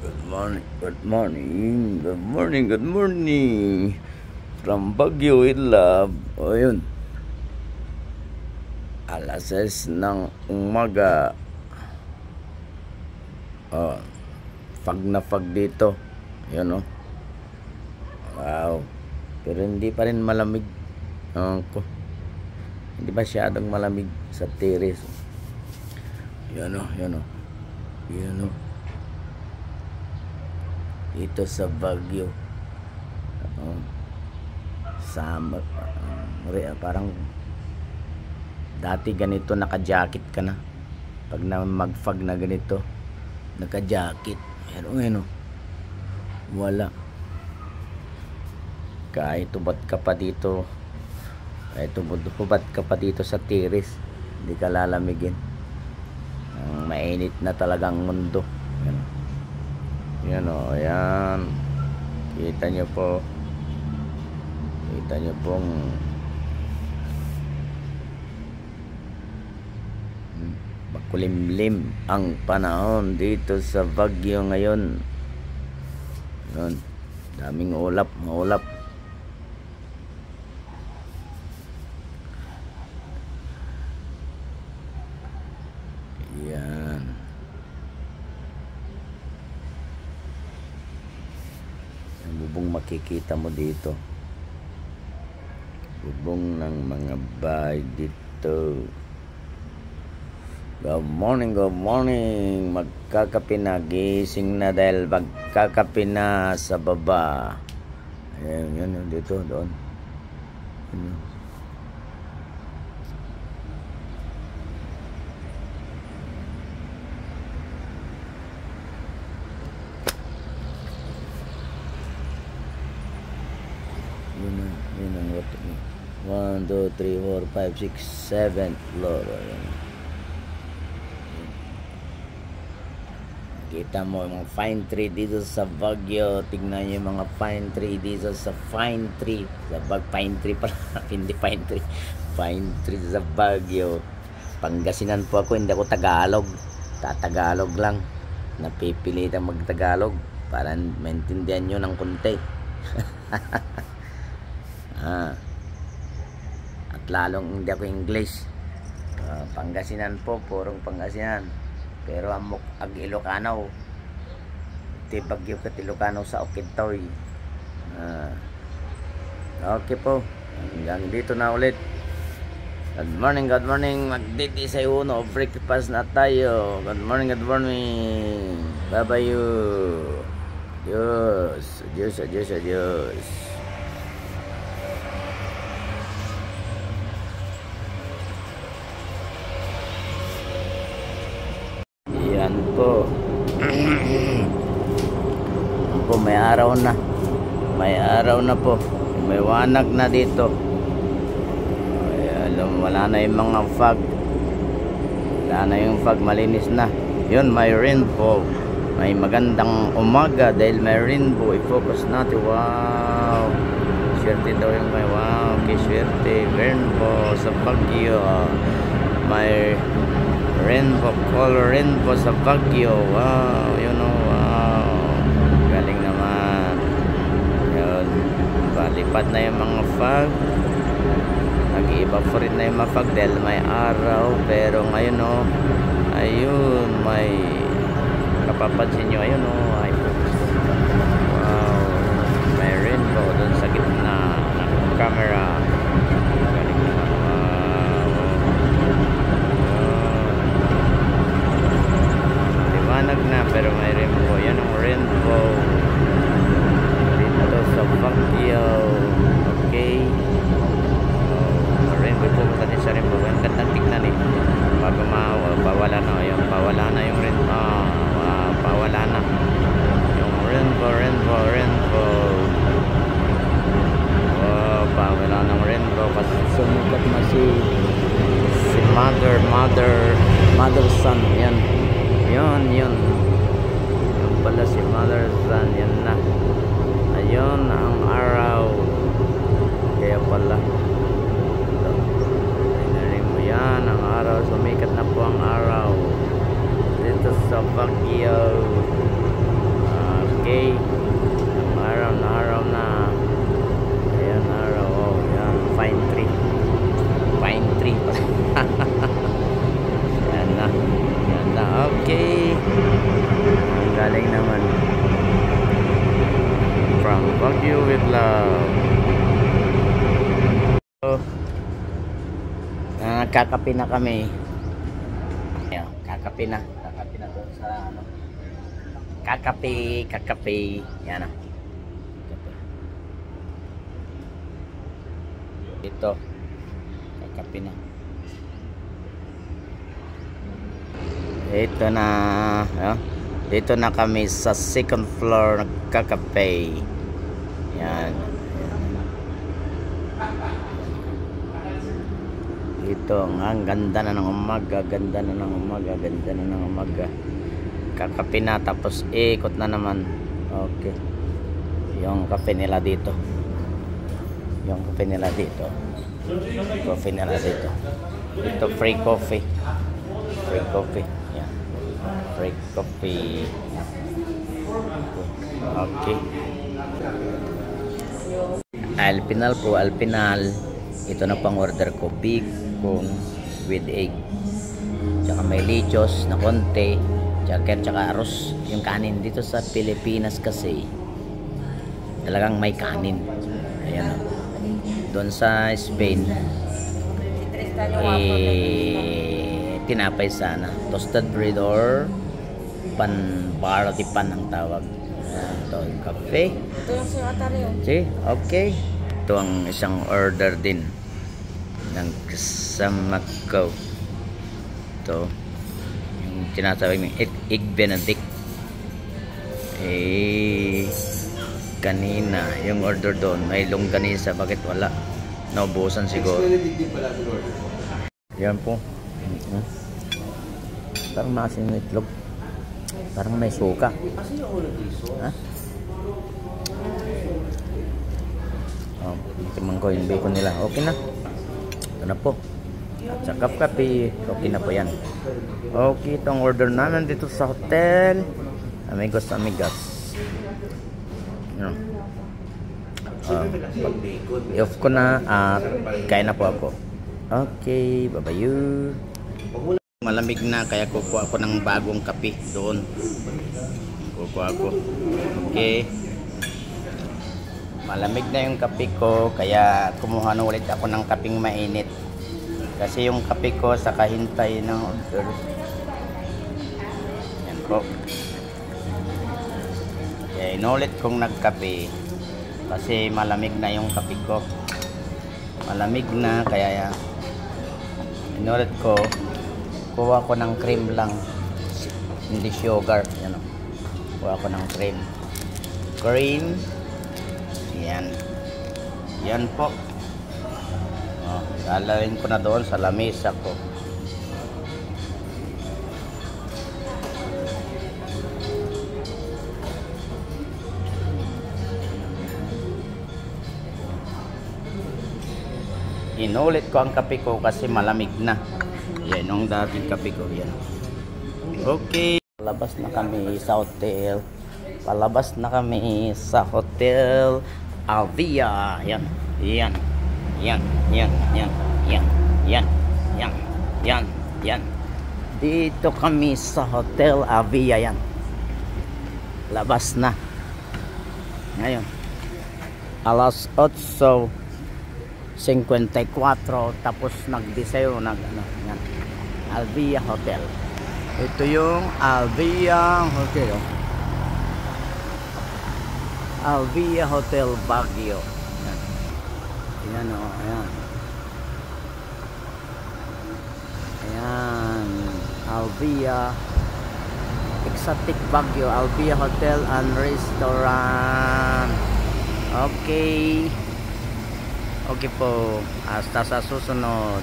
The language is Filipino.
Good morning, good morning, good morning, good morning from Baguio Ilab. O yun, alas 6 ng umaga. Fog na fog dito. Yun o. Wow. Pero hindi pa rin malamig. Hindi masyadong malamig sa terrace. Yun o, yun o. Yun o. Dito sa Baguio. Summer. Parang dati ganito naka-jacket ka na. Pag mag-fog na ganito, naka-jacket. Pero ngayon wala. Kahit tubad ka pa dito, sa terrace, hindi ka lalamigin. Mainit na talagang mundo. Yan o, ayan. Kita nyo po. Kita nyo pong makulimlim ang panahon dito sa Baguio ngayon. Yun. Daming ulap, maulap. Yan. Ang bubong makikita mo dito. Bubong ng mga bahay dito. Good morning, good morning. Magkakape na, gising na dahil magkakape na sa baba. Ayan, yun, dito, doon. Yun ang what? 1, 2, 3, 4, 5, 6, 7 floor. Ayan. Kita mo yung mga fine tree dito sa Baguio. Tignan nyo yung mga fine tree dito sa fine tree. Pine tree pala. Hindi pine tree. Fine tree sa Baguio. Pangasinan po ako. Hindi ako Tagalog. Tatagalog lang. Napipilitan mag-Tagalog para maintindihan nyo ng konti. At lalong hindi ako English. Pangasinan po. Purong Pangasinan. Pero amok ag Ilocano. Ti Bagyo ket Ilocano sa Okidtoy. Okay po. Hanggang dito na ulit. Good morning, good morning. Magdidi sa uno. Breakfast na tayo. Good morning, good morning. Bye-bye you. Adios. Adios, adios, adios. Yan po. Po, may araw na. May araw na po. May wanag na dito. Wala na yung mga fog. Wala na yung fog, malinis na. Yun, may rainbow. May magandang umaga dahil may rainbow. I-focus natin. Wow. Swerte daw yung may wow. Okay, swerte. Rainbow sa Baguio. May rainbow, color rainbow sa Baguio. Wow, you know, wow. Galing naman. Yun. Palipad na yung mga fog. Nag-evaporate na yung mga fog dahil may araw. Pero ngayon, oh, ayun, may kapapansin nyo, ayun, oh, ay, wow. May rainbow dun sa gitna ng camera. Galing naman. Liwanag na pero may rainbow. Yan ang rainbow dito sa Baguio. Okay, rainbow po kasi sa rainbow. Ang gandang tignan eh. Bago pawala na yun. Pawala na yung rainbow. Pawala na yung rainbow, rainbow, rainbow. Pawala ng rainbow kasi sumikat na si mother son. Yan. Yun yung pala si mother son. Yan na. Ayun ang araw. Kaya pala ayun mo yan ang araw. Sumikat na po ang araw dito sa Baguio. Okay. Araw na. Ayan, araw. Oh, yan. Pine tree. Pine tree. Yan na. Yan na. Okay. Ang galing naman. From Baguio with love. So, kakape na kami. Ayan, kakape na doon sa ano. Kakape. Yan na. Ito. Kakape na. Ito na. Dito na kami sa second floor nagkakape. Yan. Ito ang ganda na ng umaga, ganda na ng umaga. Kakape na tapos ikot na naman. Okay. Yung kape nila dito. Coffee nila dito. Ito free coffee. Yan. Free coffee. Okay. Alpinal po, alpinal. Ito na pang order ko, big kung with egg. Tsaka may lechos na konti, tsaka arroz. Yung kanin dito sa Pilipinas kasi talagang may kanin. Ayan. Doon sa Spain tinapay sana, toasted bread or party pan ang tawag. Ito yung kape. Ito yung si Atari. See? Okay. Ito ang isang order din ng kasama ko. Ito yung tinatawag ng egg benedict. Kanina yung order doon may longganisa, bakit wala? Naubusan siguro. Yan po. Parang maasim ng itlog. Parang may suka. Ha? Oh, tingnan ko yung bacon nila. Okay na. Ito na po. At sa kape, okay na po yan. Okay, itong order namin dito sa hotel. Amigos. I-off ko na at kain na po ako. Okay, bye-bye. Malamig na kaya kukuha ako ng bagong kape doon. Kukuha ako. Okay. Malamig na yung kape ko kaya kumuha na ulit ako ng kapeng mainit. Kasi yung kape ko sa kahintay ng order. Yan po. Kaya inulit kong nagkape kasi malamig na yung kape ko. Malamig na kaya inulit ko. Kuha ko ng cream lang, hindi sugar. Yan o. Kuha ko ng cream. Yan po. Lalagyan ko na doon sa lamesa ko. Inulit ko ang kape ko kasi malamig na. Yan ang dating kape ko. Yan. Okay. Palabas na kami sa hotel Avia. Yan. Dito kami sa hotel Avia. Yan. Labas na. Ngayon. Alas 8:54 tapos nagdisayo yan. Avia Hotel. Ito yung Avia Hotel. Avia Hotel Baguio. Ayan o, ayan. Ayan. Avia Exotic Baguio. Avia Hotel and Restaurant. Okay. Okay po. Hasta sa susunod.